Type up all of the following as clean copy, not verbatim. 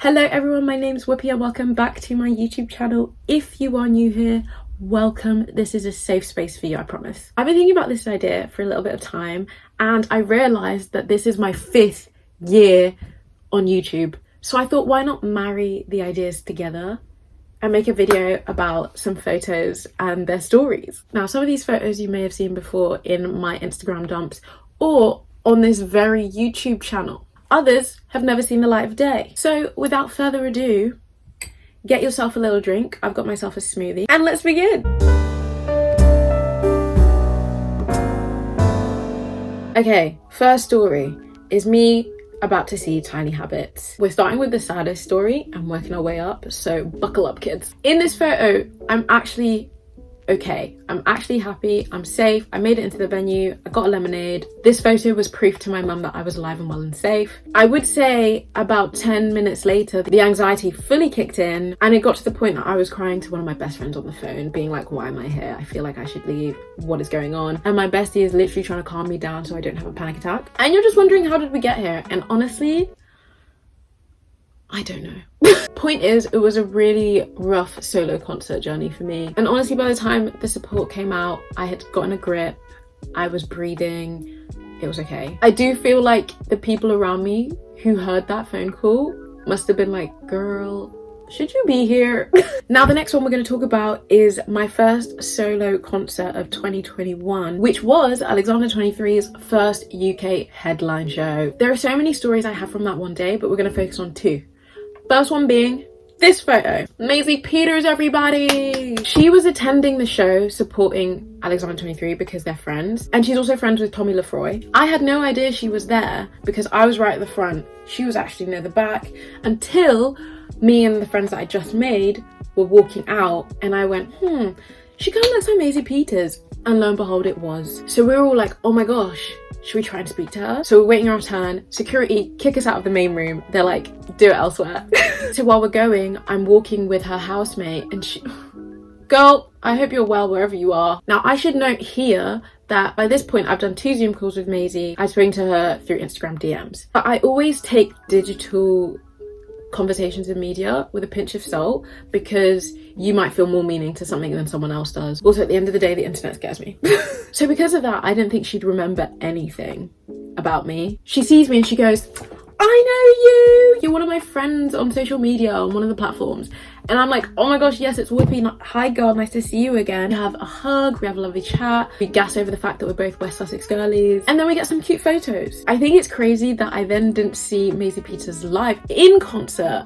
Hello everyone, my name's Bupi and welcome back to my YouTube channel. If you are new here, welcome. This is a safe space for you, I promise. I've been thinking about this idea for a little bit of time and I realised that this is my 5th year on YouTube. So I thought, why not marry the ideas together and make a video about some photos and their stories. Now, some of these photos you may have seen before in my Instagram dumps or on this very YouTube channel. Others have never seen the light of day. So without further ado, get yourself a little drink. I've got myself a smoothie and let's begin. Okay, first story is me about to see tiny habits. We're starting with the saddest story and working our way up, so buckle up kids. In this photo, I'm actually okay. I'm actually happy, I'm safe, I made it into the venue, I got a lemonade. This photo was proof to my mum that I was alive and well and safe. I would say about 10 minutes later, the anxiety fully kicked in and it got to the point that I was crying to one of my best friends on the phone, being like, why am I here? I feel like I should leave. What is going on? And my bestie is literally trying to calm me down so I don't have a panic attack. And you're just wondering, how did we get here? And honestly, I don't know. Point is, it was a really rough solo concert journey for me. And honestly, by the time the support came out, I had gotten a grip, I was breathing, it was okay. I do feel like the people around me who heard that phone call must have been like, girl, should you be here? Now, the next one we're going to talk about is my first solo concert of 2021, which was Alexander 23's first UK headline show. There are so many stories I have from that one day, but we're going to focus on 2. First one being this photo. Maisie Peters, everybody! She was attending the show supporting Alexander 23 because they're friends. And she's also friends with Tommy Lefroy. I had no idea she was there because I was right at the front. She was actually near the back until me and the friends that I just made were walking out and I went, she kind of looks like Maisie Peters. And lo and behold, it was. So we were all like, oh my gosh, should we try and speak to her? So we're waiting our turn. Security kick us out of the main room. They're like, do it elsewhere. So while we're going, I'm walking with her housemate and she... Girl, I hope you're well wherever you are. Now, I should note here that by this point, I've done 2 Zoom calls with Maisie. I've spoken to her through Instagram DMs. But I always take digital conversations in media with a pinch of salt because you might feel more meaning to something than someone else does. Also, at the end of the day, the internet scares me. So because of that, I didn't think she'd remember anything about me. She sees me and she goes, I know you! You're one of my friends on social media on one of the platforms. And I'm like, oh my gosh, yes, it's Bupi. Hi girl, nice to see you again. We have a hug, we have a lovely chat. We gas over the fact that we're both West Sussex girlies. And then we get some cute photos. I think it's crazy that I then didn't see Maisie Peters live in concert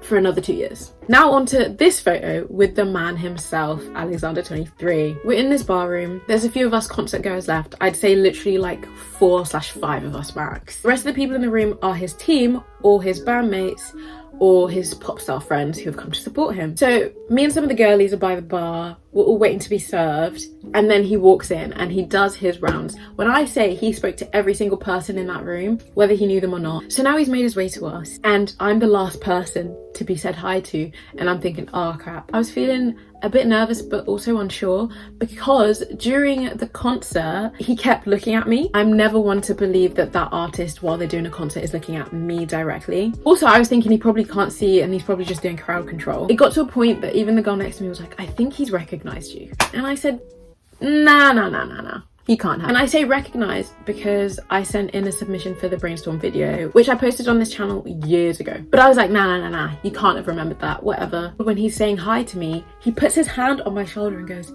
for another 2 years. Now onto this photo with the man himself, Alexander 23. We're in this bar room. There's a few of us concert goers left. I'd say literally like 4/5 of us max. The rest of the people in the room are his team or his bandmates or his pop star friends who have come to support him. So me and some of the girlies are by the bar. We're all waiting to be served. And then he walks in and he does his rounds. When I say he spoke to every single person in that room, whether he knew them or not. So now he's made his way to us and I'm the last person to be said hi to. And I'm thinking, oh crap. I was feeling a bit nervous but also unsure because during the concert he kept looking at me. I'm never one to believe that that artist while they're doing a concert is looking at me directly. Also, I was thinking he probably can't see and he's probably just doing crowd control. It got to a point that even the girl next to me was like, I think he's recognized you. And I said, nah. He can't have. And I say recognize because I sent in a submission for the brainstorm video, which I posted on this channel years ago. But I was like, nah, you can't have remembered that, whatever. When he's saying hi to me, he puts his hand on my shoulder and goes,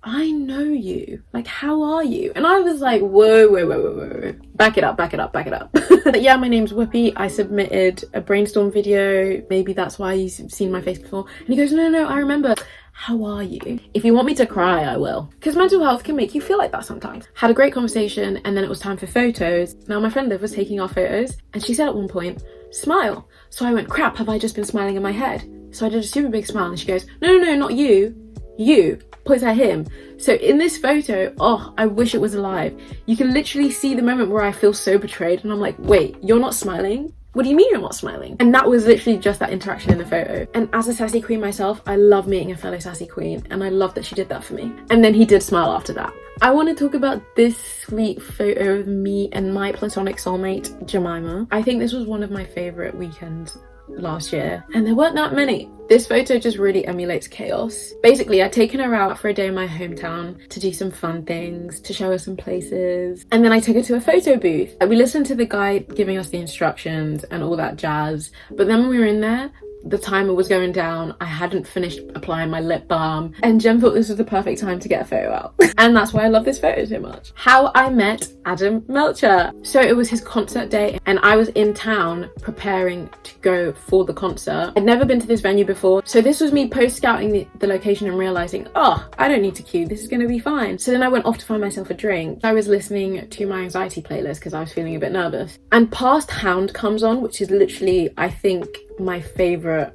I know you. Like, how are you? And I was like, whoa. Back it up. But yeah, my name's Bupi. I submitted a brainstorm video. Maybe that's why you've seen my face before. And he goes, no, I remember. How are you? If you want me to cry, I will. Because mental health can make you feel like that sometimes. Had a great conversation and then it was time for photos. Now my friend Liv was taking our photos and she said at one point, smile. So I went, crap, have I just been smiling in my head? So I did a super big smile and she goes, no, not you. You. Points at him. So in this photo, oh, I wish it was alive. You can literally see the moment where I feel so betrayed and I'm like, wait, you're not smiling? What do you mean you're not smiling? And that was literally just that interaction in the photo. And as a sassy queen myself, I love meeting a fellow sassy queen and I love that she did that for me. And then he did smile after that. I want to talk about this sweet photo of me and my platonic soulmate, Jemima. I think this was one of my favourite weekends last year, and there weren't that many. This photo just really emulates chaos. Basically, I'd taken her out for a day in my hometown to do some fun things, to show her some places. And then I took her to a photo booth. We listened to the guy giving us the instructions and all that jazz. But then when we were in there, the timer was going down. I hadn't finished applying my lip balm, and Jem thought this was the perfect time to get a photo out. And that's why I love this photo so much. How I met Adam Melcher. So it was his concert day, and I was in town preparing to go for the concert. I'd never been to this venue before, so this was me post-scouting the location and realizing, oh, I don't need to queue, this is gonna be fine. So then I went off to find myself a drink. I was listening to my anxiety playlist because I was feeling a bit nervous, and Past Hound comes on, which is literally, I think, my favorite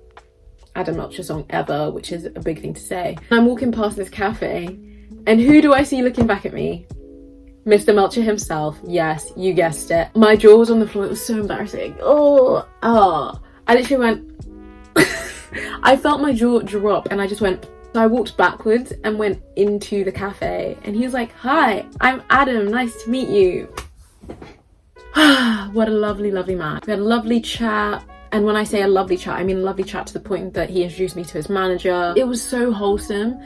Adam Melcher song ever, which is a big thing to say. I'm walking past this cafe, and who do I see looking back at me? Mr. Melcher himself. Yes, you guessed it. My jaw was on the floor. It was so embarrassing. I literally went I felt my jaw drop, and I just went. So I walked backwards and went into the cafe, and he was like, hi, I'm Adam, nice to meet you. What a lovely man. We had a lovely chat. And when I say a lovely chat, I mean a lovely chat to the point that he introduced me to his manager. It was so wholesome.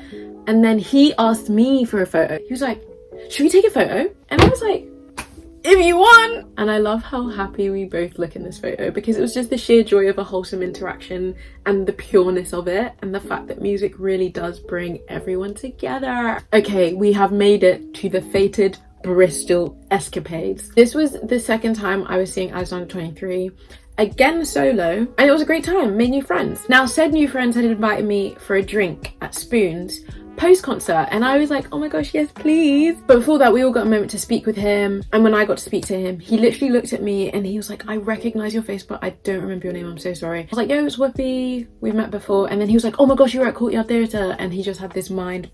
And then he asked me for a photo. He was like, should we take a photo? And I was like, if you want. And I love how happy we both look in this photo, because it was just the sheer joy of a wholesome interaction and the pureness of it, and the fact that music really does bring everyone together. Okay, we have made it to the fated Bristol escapades. This was the second time I was seeing Alexander 23. Again solo, and it was a great time, made new friends. Now, said new friends had invited me for a drink at Spoons post-concert, and I was like, oh my gosh, yes please. But before that, we all got a moment to speak with him, and when I got to speak to him, he literally looked at me and he was like, I recognize your face, but I don't remember your name, I'm so sorry. I was like, yo, it's Bupi, we've met before. And then he was like, oh my gosh, you were at Courtyard Theatre. And he just had this mind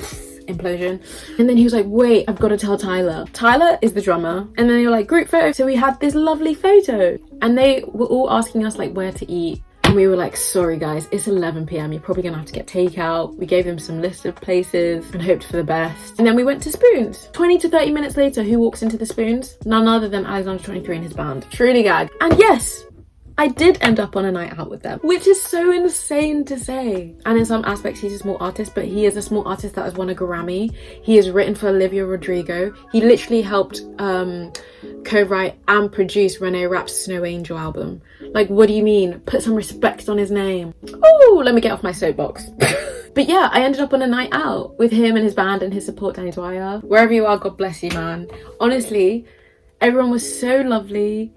implosion. And then he was like, wait, I've got to tell Tyler. Tyler is the drummer. And then they were like, group photo. So we had this lovely photo, and they were all asking us like where to eat. And we were like, sorry guys, it's 11 p.m. You're probably gonna have to get takeout. We gave them some list of places and hoped for the best. And then we went to Spoons. 20 to 30 minutes later, who walks into the Spoons? None other than Alexander 23 and his band. Truly gag. And yes, I did end up on a night out with them, which is so insane to say. And in some aspects, he's a small artist, but he is a small artist that has won a Grammy. He has written for Olivia Rodrigo. He literally helped co-write and produce Renee Rapp's Snow Angel album. Like, what do you mean? Put some respect on his name. Oh, let me get off my soapbox. But yeah, I ended up on a night out with him and his band and his support, Danny Dwyer. Wherever you are, God bless you, man. Honestly, everyone was so lovely.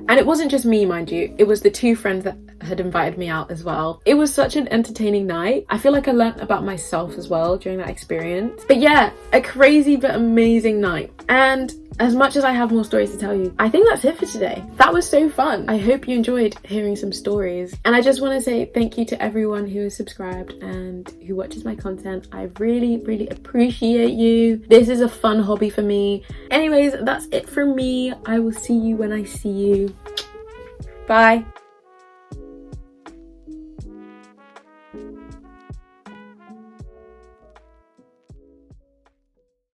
And it wasn't just me, mind you, it was the two friends that had invited me out as well. It was such an entertaining night. I feel like I learnt about myself as well during that experience. But yeah, a crazy but amazing night. And as much as I have more stories to tell you, I think that's it for today. That was so fun. I hope you enjoyed hearing some stories. And I just want to say thank you to everyone who is subscribed and who watches my content. I really appreciate you. This is a fun hobby for me. Anyways, that's it from me. I will see you when I see you. Bye.